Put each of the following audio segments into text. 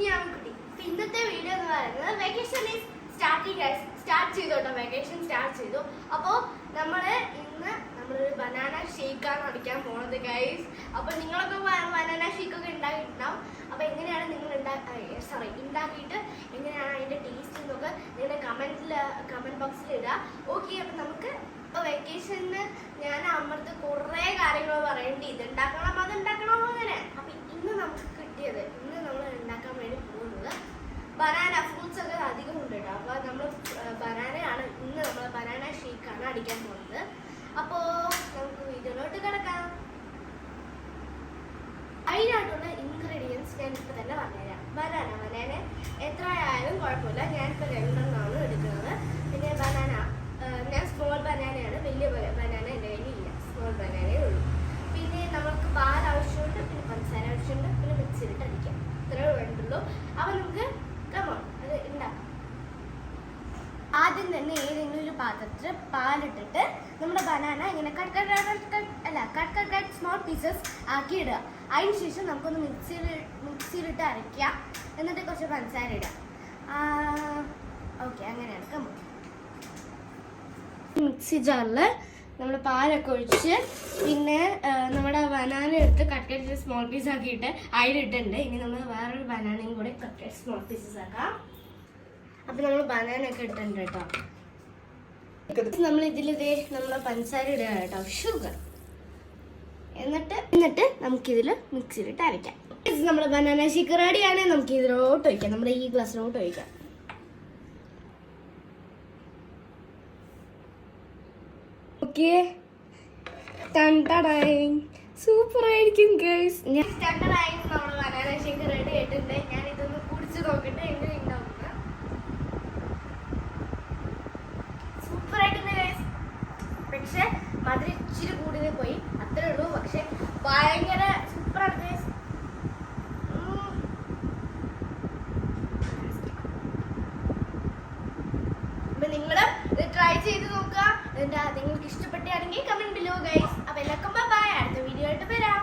കുഞ്ഞാൻകുട്ടി. ഇന്നത്തെ വീഡിയോ എന്ന് പറയുന്നത് വെക്കേഷൻ ഈസ് സ്റ്റാർട്ട് ചെയ്തോട്ടോ. വെക്കേഷൻ സ്റ്റാർട്ട് ചെയ്തു. അപ്പോൾ ഇന്ന് നമ്മളൊരു ബനാന ഷേക്കാണ് അടിക്കാൻ പോണത് ഗൈസ്. അപ്പോൾ നിങ്ങളൊക്കെ ബനാന ഷേക്കൊക്കെ ഉണ്ടാക്കിയിട്ടുണ്ടാവും. അപ്പോൾ എങ്ങനെയാണ് നിങ്ങൾ ഉണ്ടാക്കിയിട്ട് എങ്ങനെയാണ് അതിൻ്റെ ടേസ്റ്റ് എന്നൊക്കെ നിങ്ങളുടെ കമൻറ്റ് ബോക്സിൽ ഇടുക. ഓക്കെ, അപ്പം നമുക്ക് വെക്കേഷന് ഞാൻ അമ്മടുത്ത് കുറേ കാര്യങ്ങൾ പറയേണ്ടി ഇതുണ്ടാക്കണം അതുണ്ടാക്കണം അങ്ങനെ. അപ്പം ഇന്ന് നമുക്ക് കിട്ടിയത്, ഇന്ന് നമ്മൾ ഉണ്ടാക്കാൻ വേണ്ടി പോകുന്നത് ബനാന ഫ്രൂട്ട്സ് ഒക്കെ അധികം ഉണ്ട് കേട്ടോ. അപ്പോൾ നമ്മൾ ബനാനയാണ് ഇന്ന് നമ്മൾ ബനാന ഷേക്കാണ് അടിക്കാൻ പോകുന്നത്. അപ്പോൾ നമുക്ക് വീഡിയോയിലോട്ട് കിടക്കാം. അതിനായിട്ടുള്ള ഇൻഗ്രീഡിയൻസ് ഞാൻ ഇപ്പോൾ തന്നെ പറഞ്ഞുതരാം. ബനാന എത്ര ആയാലും കുഴപ്പമില്ല, ഞാനിപ്പോൾ 2 എടുക്കുന്നത്. പിന്നെ ബനാന ഞാൻ സ്മോൾ ബനാനയാണ്, വലിയ ബനാന എൻ്റെ കയ്യിലില്ല, സ്മോൾ ബനാനേ ഉള്ളൂ. പിന്നെ നമുക്ക് പാൽ ആവശ്യമുണ്ട്, പിന്നെ പഞ്ചസാര ആവശ്യമുണ്ട്, പിന്നെ മിക്സിയിലിട്ട് അടിക്കാം. ഇത്രയേ വേണ്ടുള്ളൂ. അപ്പോൾ നമുക്ക് അത് ഉണ്ടാക്കാം. ആദ്യം തന്നെ ഏതെങ്കിലും ഒരു പാത്രത്തിൽ പാലിട്ടിട്ട് നമ്മുടെ ബനാന ഇങ്ങനെ കട്ട് സ്മോൾ പീസസ് ആക്കി ഇടുക. അതിന് ശേഷം നമുക്കൊന്ന് മിക്സിയിലിട്ട് അരയ്ക്കാം. എന്നിട്ട് കുറച്ച് പഞ്ചസാര ഇടാം. ഓക്കെ, അങ്ങനെയാണ്. കമ്മോ മിക്സി ജാറിൽ നമ്മൾ പാലൊക്കെ ഒഴിച്ച് പിന്നെ നമ്മുടെ ബനാന എടുത്ത് കട്ട് സ്മോൾ പീസ് ആക്കിയിട്ട് അതിലിട്ടുണ്ട്. ഇനി നമ്മൾ വേറൊരു ബനാനയും കൂടെ കട്ട് സ്മോൾ പീസസ് ആക്കാം. അപ്പം നമ്മൾ ബനാന ഒക്കെ ഇട്ടിട്ടുണ്ട് കേട്ടോ. നമ്മൾ നമ്മളെ പഞ്ചസാര ഇടുക കേട്ടോ, ഷുഗർ. എന്നിട്ട് നമുക്കിതിൽ മിക്സിയിലിട്ട് അരയ്ക്കാം. നമ്മുടെ ബനാന ഷേക്ക് റെഡിയാണ്. നമുക്ക് ഇതിലോട്ട് ഒഴിക്കാം, നമ്മുടെ ഈ ഗ്ലാസ്സിലോട്ട് ഒഴിക്കാം. ഓക്കെ, സൂപ്പർ ആയിരിക്കും ഗൈസ്. നമ്മുടെ ബനാന ഷേക്ക് റെഡി ആയിട്ടുണ്ട്. ഞാൻ ഇതൊന്ന് കുടിച്ച് നോക്കട്ടെ എങ്ങനെ ഉണ്ടാവും. സൂപ്പർ ആയിട്ടുണ്ട് ഗൈസ്. പക്ഷെ മധുരം ഇച്ചിരി കൂടുതൽ പോയി, അത്രേ ഉള്ളൂ. പക്ഷെ ഭയങ്കര സൂപ്പറാണ് ഗൈസ്. അപ്പൊ നിങ്ങള് ഇത് ട്രൈ ചെയ്ത് നോക്കുക. നിങ്ങൾക്ക് ഇഷ്ടപ്പെട്ടാണെങ്കിൽ കമന്റ് ബിലോ ഗൈസ്. അപ്പൊ എല്ലാവർക്കും ബൈ. അടുത്ത വീഡിയോ ആയിട്ട് വരാം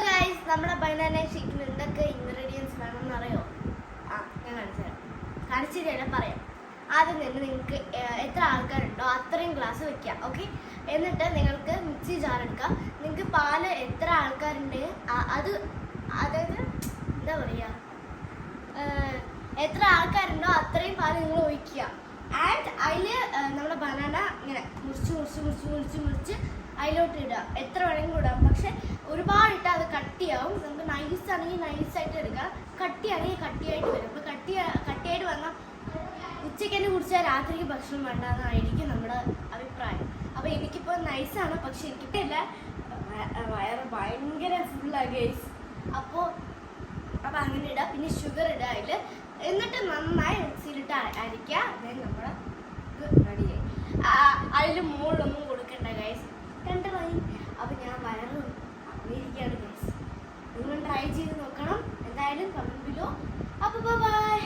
ഗൈസ്. നമ്മുടെ ബനാന ഷേക്കിന് എന്തൊക്കെ ഇൻഗ്രീഡിയൻസ് വേണമെന്ന് അറിയോ? ഞാൻ കാണിച്ചു തരാം, പറയാം. ആദ്യം തന്നെ നിങ്ങൾക്ക് എത്ര ആൾക്കാരുണ്ടോ അത്രയും ഗ്ലാസ് വെക്കുക. ഓക്കെ, എന്നിട്ട് നിങ്ങൾക്ക് മിക്സി ജാർ എടുക്കുക. നിങ്ങൾക്ക് പാല് എത്ര ആൾക്കാരുണ്ട് അതായത് എന്താ പറയുക, എത്ര ആൾക്കാരുണ്ടോ അത്രയും പാല് നിങ്ങൾ ഒഴിക്കുക. ആൻഡ് അതിൽ നമ്മുടെ ബനാന ഇങ്ങനെ മുറിച്ച് അതിലോട്ട് ഇടുക. എത്ര വേണമെങ്കിലും ഇടാം, പക്ഷെ ഒരുപാട് ഇട്ടാൽ അത് കട്ടിയാവും. നമുക്ക് നൈസാണെങ്കിൽ നൈസായിട്ട് എടുക്കാം, കട്ടിയാണെങ്കിൽ കട്ടിയായിട്ട് വരും. അപ്പോൾ കട്ടിയായിട്ട് വന്നാൽ ഉച്ചയ്ക്ക് തന്നെ കുടിച്ചാൽ രാത്രിക്ക് ഭക്ഷണം വേണ്ടെന്നായിരിക്കും നമ്മുടെ അഭിപ്രായം. അപ്പോൾ എനിക്കിപ്പോൾ നൈസാണ്, പക്ഷെ എനിക്കില്ല, വയറ് ഭയങ്കര ഫുള്ളാണ് ഗൈസ്. അപ്പോൾ അങ്ങനെ ഇടുക. പിന്നെ ഷുഗർ ഇടുക അതിൽ. എന്നിട്ട് നന്നായി മിക്സിയിലിട്ട് അരയ്ക്കുക. അതായത് നമ്മുടെ ഇത് റെഡിയായി. അതിൽ മുകളിലൊന്നും കൊടുക്കണ്ട ഗൈസ്. കണ്ടതായി. അപ്പോൾ ഞാൻ വയറ് അങ്ങിരിക്കുകയാണ് ഗൈസ്. നിങ്ങൾ ട്രൈ ചെയ്ത് നോക്കണം എന്തായാലും, കമന്റ് ബിലോ. അപ്പോൾ ബൈ.